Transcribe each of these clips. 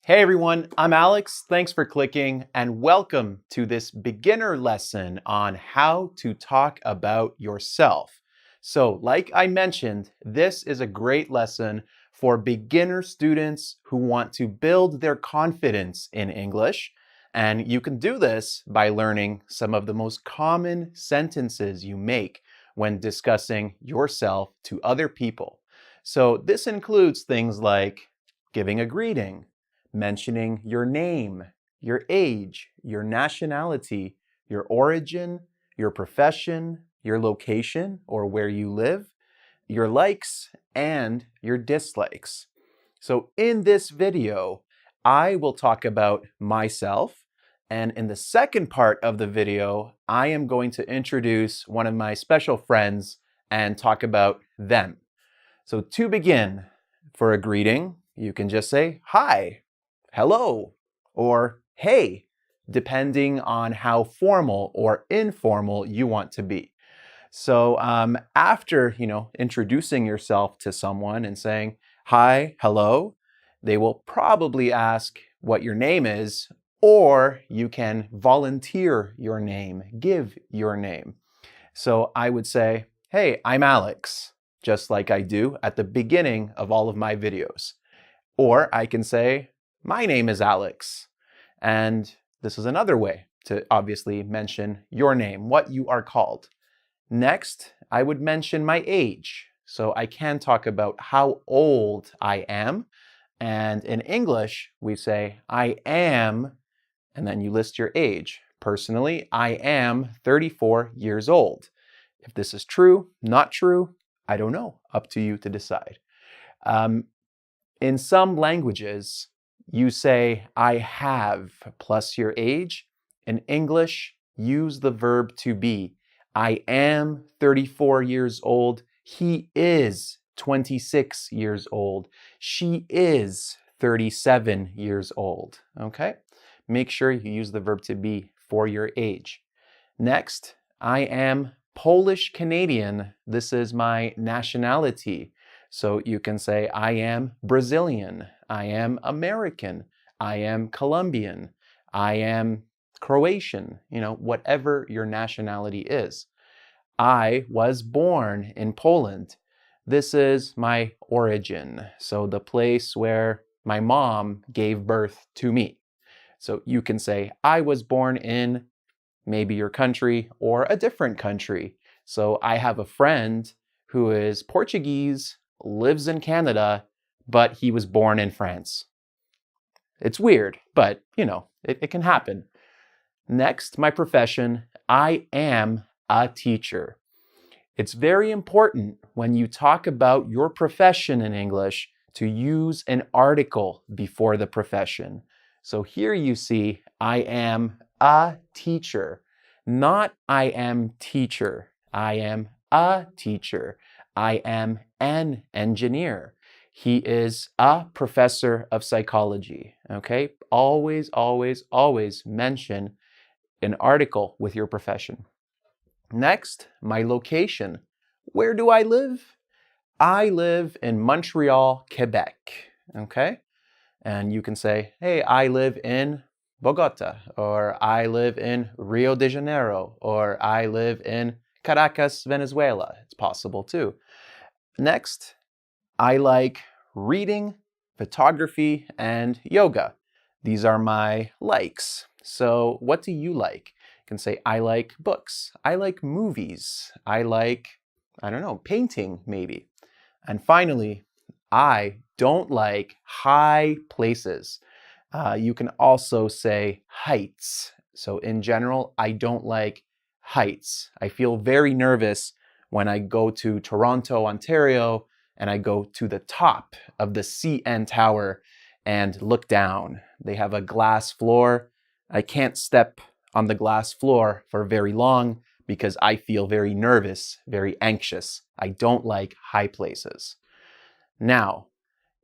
Hey everyone, I'm Alex. Thanks for clicking and welcome to this beginner lesson on how to talk about yourself. So, like I mentioned, this is a great lesson for beginner students who want to build their confidence in English. And you can do this by learning some of the most common sentences you make when discussing yourself to other people. So, this includes things like giving a greeting, mentioning your name, your age, your nationality, your origin, your profession, your location or where you live, your likes and your dislikes. So in this video, I will talk about myself. And in the second part of the video, I am going to introduce one of my special friends and talk about them. So to begin, for a greeting, you can just say hi, hello, or hey, depending on how formal or informal you want to be. So after, introducing yourself to someone and saying hi, hello, they will probably ask what your name is, or you can volunteer your name, give your name. So I would say, hey, I'm Alex, just like I do at the beginning of all of my videos. Or I can say, my name is Alex. And this is another way to obviously mention your name, what you are called. Next, I would mention my age. So I can talk about how old I am. And in English, we say, I am, and then you list your age. Personally, I am 34 years old. If this is true, not true, I don't know. Up to you to decide. In some languages, you say, I have plus your age. In English, use the verb to be. I am 34 years old. He is 26 years old. She is 37 years old. Okay? Make sure you use the verb to be for your age. Next, I am Polish Canadian. This is my nationality. So you can say, I am Brazilian, I am American, I am Colombian, I am Croatian, whatever your nationality is. I was born in Poland. This is my origin, so the place where my mom gave birth to me. So you can say, I was born in maybe your country or a different country. So I have a friend who is Portuguese, lives in Canada, but he was born in France. It's weird, but it can happen. Next, my profession, I am a teacher. It's very important when you talk about your profession in English to use an article before the profession. So here you see, I am a teacher, not I am teacher. I am a teacher. I am an engineer. He is a professor of psychology. Okay? Always, always, always mention an article with your profession. Next, my location. Where do I live? I live in Montreal, Quebec. Okay? And you can say, hey, I live in Bogota, or I live in Rio de Janeiro, or I live in Caracas, Venezuela. It's possible too. Next, I like reading, photography, and yoga. These are my likes. So what do you like? You can say, I like books. I like movies. I like, painting maybe. And finally, I don't like high places. You can also say heights. So in general, I don't like heights. I feel very nervous when I go to Toronto, Ontario, and I go to the top of the CN Tower and look down. They have a glass floor. I can't step on the glass floor for very long because I feel very nervous, very anxious. I don't like high places. Now,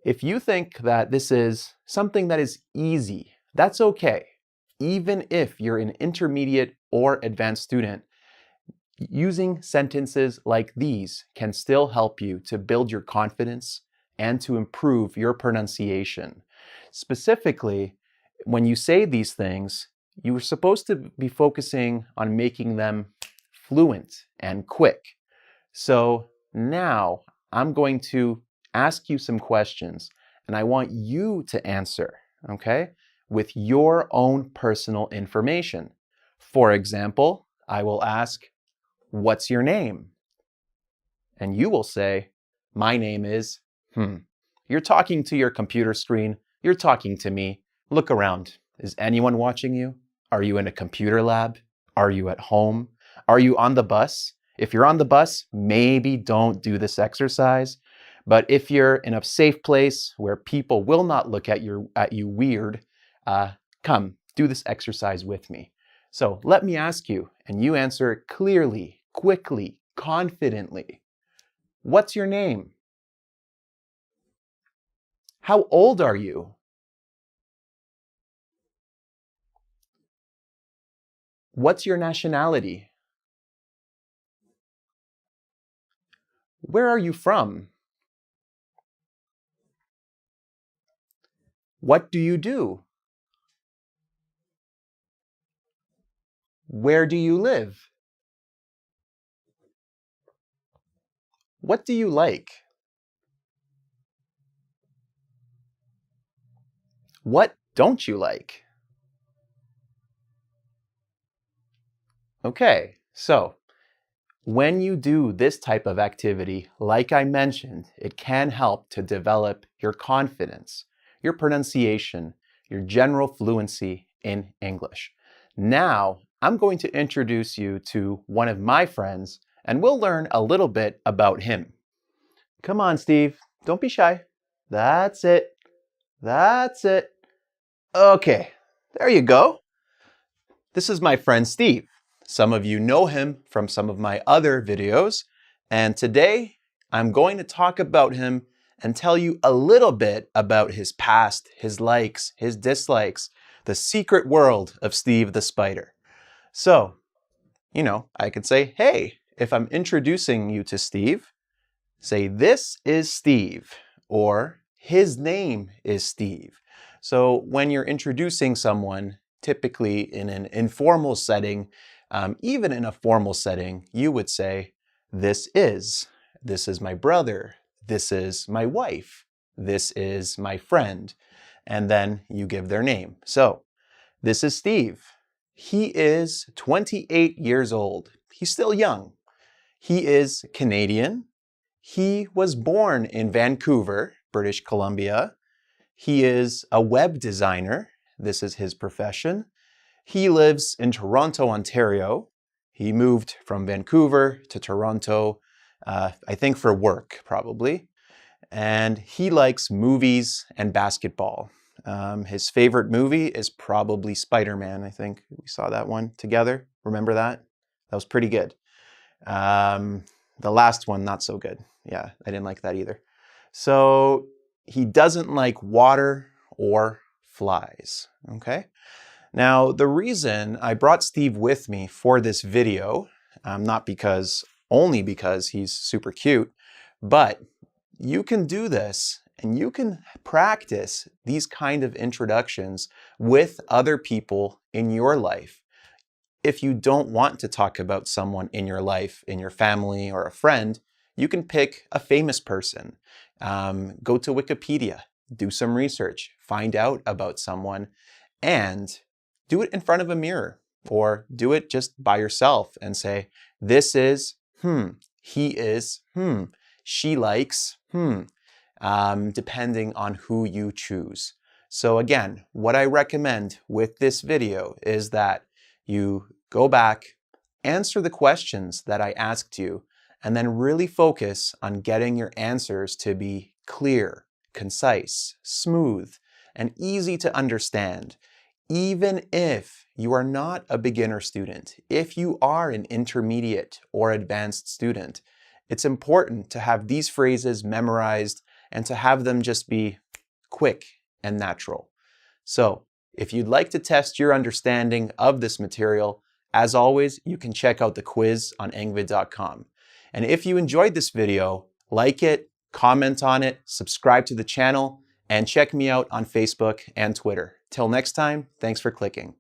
if you think that this is something that is easy, that's okay. Even if you're an intermediate or advanced student, using sentences like these can still help you to build your confidence and to improve your pronunciation. Specifically, when you say these things, you're supposed to be focusing on making them fluent and quick. So now I'm going to ask you some questions and I want you to answer, okay, with your own personal information. For example, I will ask, "What's your name?" And you will say, "My name is," You're talking to your computer screen. You're talking to me. Look around. Is anyone watching you? Are you in a computer lab? Are you at home? Are you on the bus? If you're on the bus, maybe don't do this exercise. But if you're in a safe place where people will not look at you weird, come, do this exercise with me. So let me ask you, and you answer clearly, quickly, confidently. What's your name? How old are you? What's your nationality? Where are you from? What do you do? Where do you live? What do you like? What don't you like? Okay, so when you do this type of activity, like I mentioned, it can help to develop your confidence, your pronunciation, your general fluency in English. Now, I'm going to introduce you to one of my friends, and we'll learn a little bit about him. Come on, Steve. Don't be shy. That's it. That's it. Okay, there you go. This is my friend Steve. Some of you know him from some of my other videos, and today I'm going to talk about him and tell you a little bit about his past, his likes, his dislikes, the secret world of Steve the Spider. So, I could say, hey, if I'm introducing you to Steve, say, "This is Steve," or "His name is Steve." So when you're introducing someone, typically in an informal setting, even in a formal setting, you would say, "This is my brother, this is my wife, this is my friend," and then you give their name. So this is Steve. He is 28 years old. He's still young. He is Canadian. He was born in Vancouver, British Columbia. He is a web designer. This is his profession. He lives in Toronto, Ontario. He moved from Vancouver to Toronto, I think for work, probably. And he likes movies and basketball. His favorite movie is probably Spider-Man. I think we saw that one together. Remember that? That was pretty good. The last one, not so good. Yeah, I didn't like that either. So he doesn't like water or flies, okay? Now, the reason I brought Steve with me for this video, not only because he's super cute, but you can do this and you can practice these kind of introductions with other people in your life. If you don't want to talk about someone in your life, in your family or a friend, you can pick a famous person. Go to Wikipedia, do some research, find out about someone, and do it in front of a mirror or do it just by yourself and say, "This is, he is, she likes, depending on who you choose." So again, what I recommend with this video is that you go back, answer the questions that I asked you, and then really focus on getting your answers to be clear, concise, smooth, and easy to understand. Even if you are not a beginner student, if you are an intermediate or advanced student, it's important to have these phrases memorized and to have them just be quick and natural. So, if you'd like to test your understanding of this material, as always, you can check out the quiz on engvid.com. And if you enjoyed this video, like it, comment on it, subscribe to the channel, and check me out on Facebook and Twitter. Till next time, thanks for clicking.